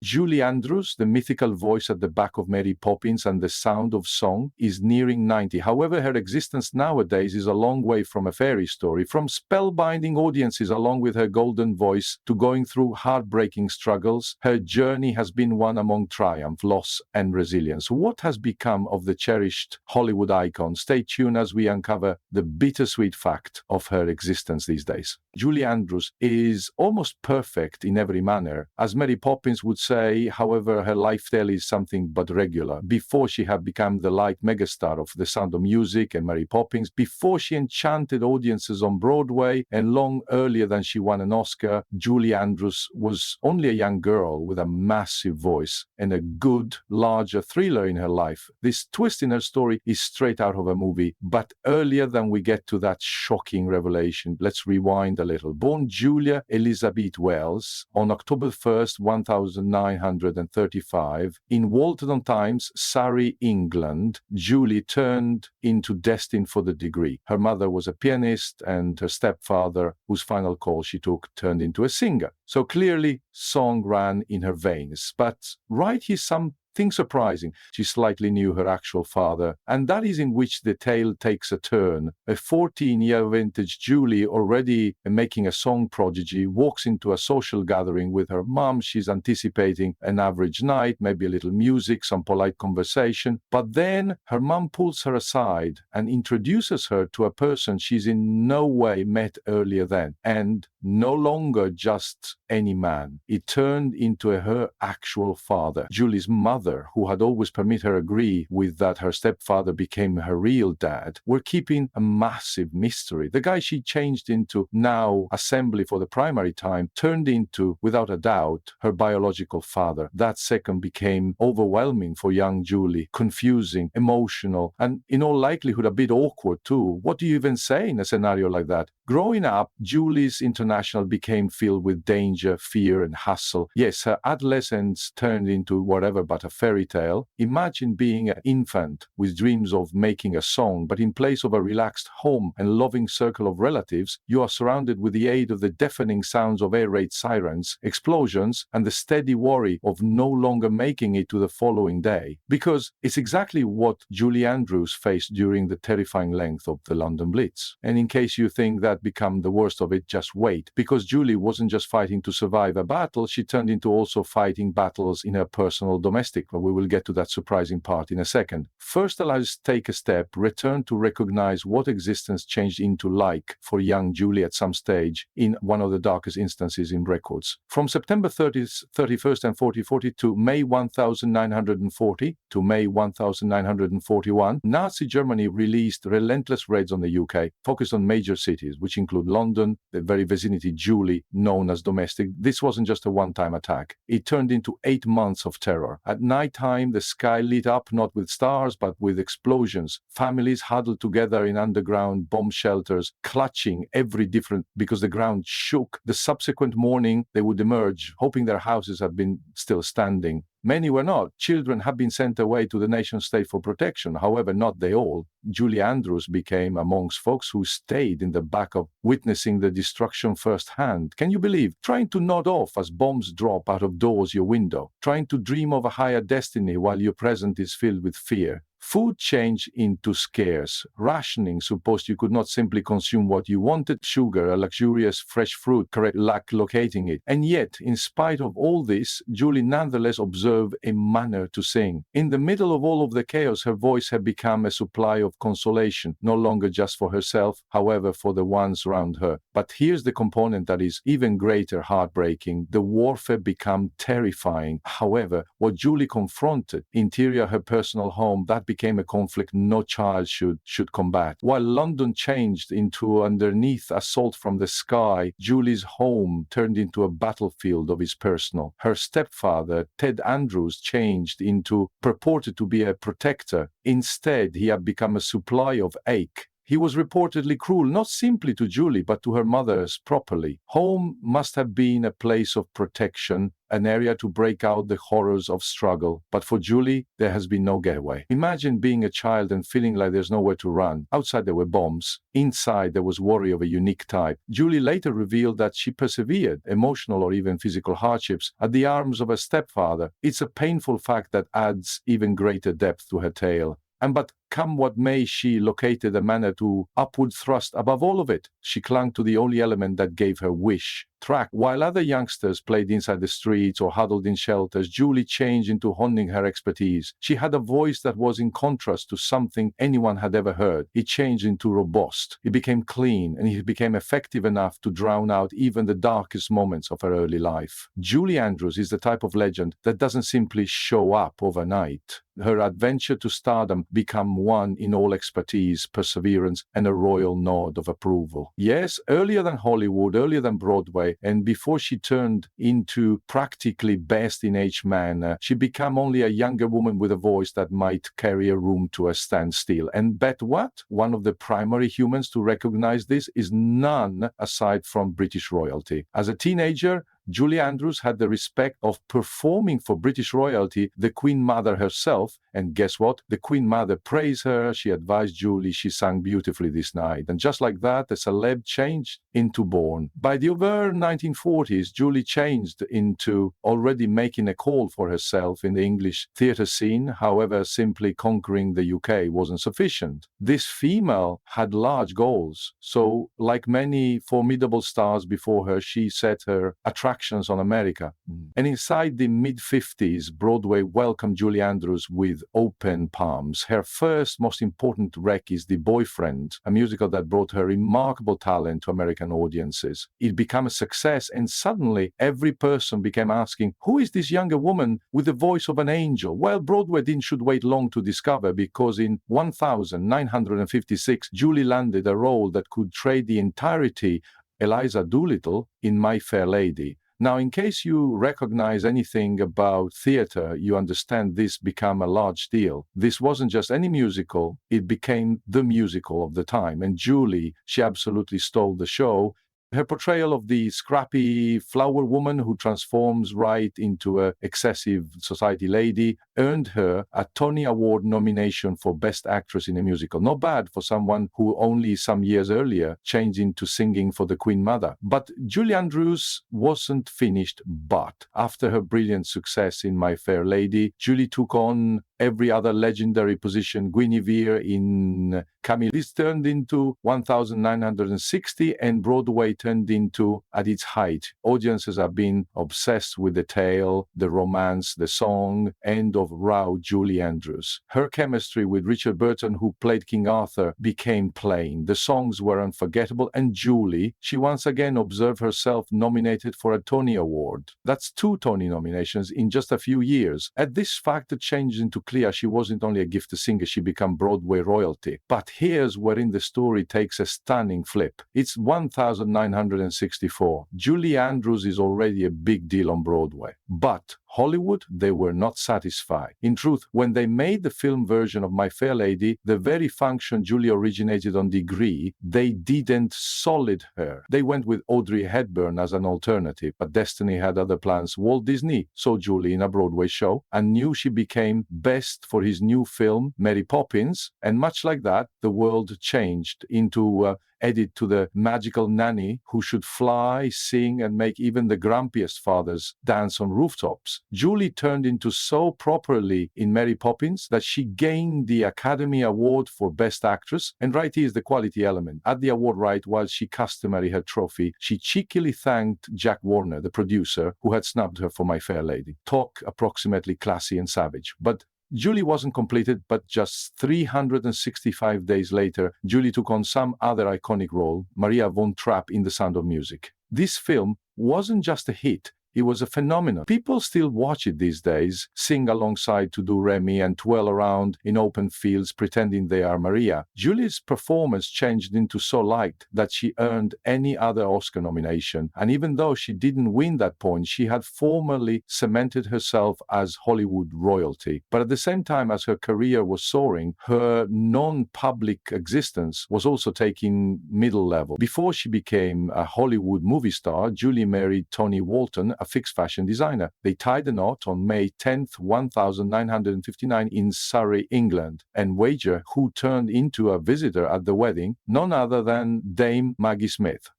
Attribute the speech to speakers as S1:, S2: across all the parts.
S1: Julie Andrews, the mythical voice at the back of Mary Poppins and the Sound of Song, is nearing 90. However, her existence nowadays is a long way from a fairy story, from spellbinding audiences along with her golden voice to going through heartbreaking struggles. Her journey has been one among triumph, loss, and resilience. What has become of the cherished Hollywood icon? Stay tuned as we uncover the bittersweet fact of her existence these days. Julie Andrews is almost perfect in every manner. As Mary Poppins would say, however, her life tale is something but regular. Before she had become the light megastar of The Sound of Music and Mary Poppins, before she enchanted audiences on Broadway, and long earlier than she won an Oscar, Julie Andrews was only a young girl with a massive voice and a good, larger thriller in her life. This twist in her story is straight out of a movie, but earlier than we get to that shocking revelation, let's rewind a little. Born Julia Elizabeth Wells on October 1st, 1935, in Walton-on-Thames, Surrey, England, Julie turned into destined for the degree. Her mother was a pianist, and her stepfather, whose final call she took, turned into a singer. So clearly, song ran in her veins. But right here's something surprising. She slightly knew her actual father, and that is in which the tale takes a turn. A 14-year vintage Julie, already making a song prodigy, walks into a social gathering with her mom. She's anticipating an average night, maybe a little music, some polite conversation. But then her mom pulls her aside and introduces her to a person she's in no way met earlier then, and no longer just any man. It turned into her actual father. Julie's mother, who had always permitted her agree with that her stepfather became her real dad, were keeping a massive mystery. The guy she changed into, now assembly for the primary time, turned into, without a doubt, her biological father. That second became overwhelming for young Julie, confusing, emotional, and in all likelihood a bit awkward too. What do you even say in a scenario like that? Growing up, Julie's international became filled with danger, fear, and hustle. Yes, her adolescence turned into whatever but a fairy tale. Imagine being an infant with dreams of making a song, but in place of a relaxed home and loving circle of relatives, you are surrounded with the aid of the deafening sounds of air raid sirens, explosions, and the steady worry of no longer making it to the following day. Because it's exactly what Julie Andrews faced during the terrifying length of the London Blitz. And in case you think that become the worst of it, just wait. Because Julie wasn't just fighting to survive a battle, she turned into also fighting battles in her personal domestic. We will get to that surprising part in a second. First, let's take a step, return to recognize what existence changed into like for young Julie at some stage in one of the darkest instances in records. From September 30th, 31st and 40 to May 1940 to May 1941, Nazi Germany released relentless raids on the UK, focused on major cities, which include London, the very vicinity Julie, known as domestic. This wasn't just a one-time attack. It turned into 8 months of terror. At night time, the sky lit up not with stars, but with explosions. Families huddled together in underground bomb shelters, clutching every different, because the ground shook. The subsequent morning, they would emerge, hoping their houses had been still standing. Many were not. Children have been sent away to the nation state for protection. However, not they all. Julie Andrews became amongst folks who stayed in the back of witnessing the destruction firsthand. Can you believe? Trying to nod off as bombs drop out of doors your window. Trying to dream of a higher destiny while your present is filled with fear. Food changed into scarce. Rationing supposed you could not simply consume what you wanted. Sugar, a luxurious fresh fruit, correct lack locating it. And yet, in spite of all this, Julie nonetheless observed a manner to sing. In the middle of all of the chaos, her voice had become a supply of consolation, no longer just for herself, however, for the ones around her. But here's the component that is even greater heartbreaking. The warfare became terrifying. However, what Julie confronted, interior her personal home, that became a conflict no child should combat. While London changed into underneath assault from the sky, Julie's home turned into a battlefield of his personal. Her stepfather, Ted Andrews, changed into purported to be a protector. Instead, he had become a supply of ache. He was reportedly cruel, not simply to Julie, but to her mothers properly. Home must have been a place of protection, an area to break out the horrors of struggle. But for Julie, there has been no getaway. Imagine being a child and feeling like there's nowhere to run. Outside there were bombs. Inside there was worry of a unique type. Julie later revealed that she persevered, emotional or even physical hardships, at the arms of her stepfather. It's a painful fact that adds even greater depth to her tale. But come what may, she located a manner to upward thrust above all of it. She clung to the only element that gave her wish. Track. While other youngsters played inside the streets or huddled in shelters, Julie changed into honing her expertise. She had a voice that was in contrast to something anyone had ever heard. It changed into robust. It became clean, and it became effective enough to drown out even the darkest moments of her early life. Julie Andrews is the type of legend that doesn't simply show up overnight. Her adventure to stardom became one in all expertise, perseverance, and a royal nod of approval. Yes, earlier than Hollywood, earlier than Broadway, and before she turned into practically best-in-age man, she became only a younger woman with a voice that might carry a room to a standstill. And bet what? One of the primary humans to recognize this is none aside from British royalty. As a teenager, Julie Andrews had the respect of performing for British royalty, the Queen Mother herself, and guess what? The Queen Mother praised her, she advised Julie, she sang beautifully this night. And just like that, the celeb changed into Bourne. By the over 1940s, Julie changed into already making a call for herself in the English theatre scene. However, simply conquering the UK wasn't sufficient. This female had large goals. So, like many formidable stars before her, she set her attractions on America. And inside the mid-50s, Broadway welcomed Julie Andrews with open palms. Her first, most important wreck is The Boyfriend, a musical that brought her remarkable talent to American audiences. It became a success, and suddenly every person became asking, who is this younger woman with the voice of an angel? Well, Broadway should wait long to discover, because in 1956, Julie landed a role that could trade the entirety Eliza Doolittle in My Fair Lady. Now, in case you recognize anything about theater, you understand this became a large deal. This wasn't just any musical, it became the musical of the time. And Julie, she absolutely stole the show. Her portrayal of the scrappy flower woman who transforms right into an excessive society lady earned her a Tony Award nomination for Best Actress in a Musical. Not bad for someone who only some years earlier changed into singing for the Queen Mother. But Julie Andrews wasn't finished, but after her brilliant success in My Fair Lady, Julie took on every other legendary position. Guinevere in Camille. This turned into 1960, and Broadway turned into at its height. Audiences have been obsessed with the tale, the romance, the song, and of Rao Julie Andrews. Her chemistry with Richard Burton, who played King Arthur, became plain. The songs were unforgettable, and Julie, she once again observed herself nominated for a Tony Award. That's 2 Tony nominations in just a few years. At this fact, it changed into clear she wasn't only a gifted singer, she became Broadway royalty. But here's wherein the story takes a stunning flip. It's 1964. Julie Andrews is already a big deal on Broadway. But Hollywood, they were not satisfied. In truth, when they made the film version of My Fair Lady, the very function Julie originated on Degree, they didn't solid her. They went with Audrey Hepburn as an alternative, but destiny had other plans. Walt Disney saw Julie in a Broadway show and knew she became best for his new film, Mary Poppins, and much like that, the world changed into added to the magical nanny who should fly, sing, and make even the grumpiest fathers dance on rooftops. Julie turned into so properly in Mary Poppins that she gained the Academy Award for Best Actress, and right here is the quality element. At the award right, while she customary her trophy, she cheekily thanked Jack Warner, the producer, who had snubbed her for My Fair Lady. Talk approximately classy and savage. But Julie wasn't completed, but just 365 days later, Julie took on some other iconic role, Maria von Trapp in The Sound of Music. This film wasn't just a hit, It was a phenomenon. People still watch it these days, sing alongside to do Remy and twirl around in open fields pretending they are Maria. Julie's performance changed into so liked that she earned any other Oscar nomination. And even though she didn't win that point, she had formally cemented herself as Hollywood royalty. But at the same time as her career was soaring, her non-public existence was also taking middle level. Before she became a Hollywood movie star, Julie married Tony Walton, a fixed fashion designer. They tied the knot on May 10th, 1959 in Surrey, England, and wager who turned into a visitor at the wedding, none other than Dame Maggie Smith.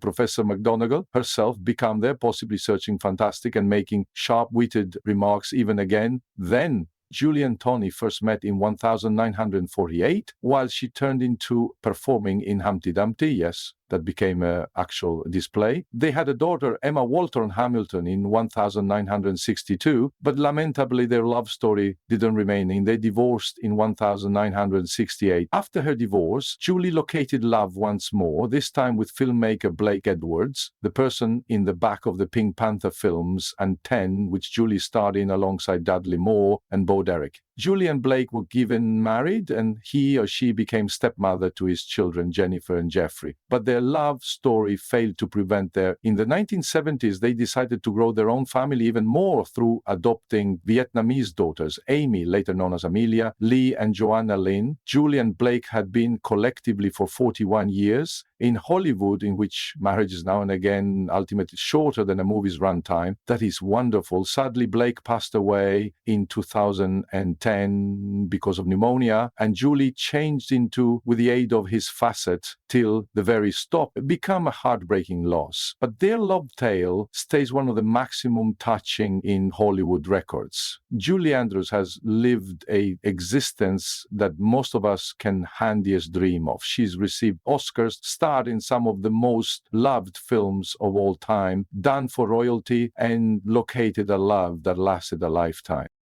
S1: Professor McGonagall herself became there, possibly searching fantastic and making sharp-witted remarks even again. Then Julie and Tony first met in 1948, while she turned into performing in Humpty Dumpty, yes, that became an actual display. They had a daughter, Emma Walton Hamilton, in 1962, but lamentably their love story didn't remain. They divorced in 1968. After her divorce, Julie located love once more, this time with filmmaker Blake Edwards, the person in the back of the Pink Panther films and 10, which Julie starred in alongside Dudley Moore and Bo Derek. Julie and Blake were given married, and he or she became stepmother to his children, Jennifer and Jeffrey. But their love story failed to prevent in the 1970s, they decided to grow their own family even more through adopting Vietnamese daughters, Amy, later known as Amelia, Lee and Joanna Lynn. Julie and Blake had been collectively for 41 years. In Hollywood, in which marriage is now and again ultimately shorter than a movie's runtime, that is wonderful. Sadly, Blake passed away in 2010 because of pneumonia, and Julie changed into, with the aid of his facet, till the very stop, become a heartbreaking loss. But their love tale stays one of the maximum touching in Hollywood records. Julie Andrews has lived an existence that most of us can handiest dream of. She's received Oscars, starred in some of the most loved films of all time, done for royalty, and located a love that lasted a lifetime.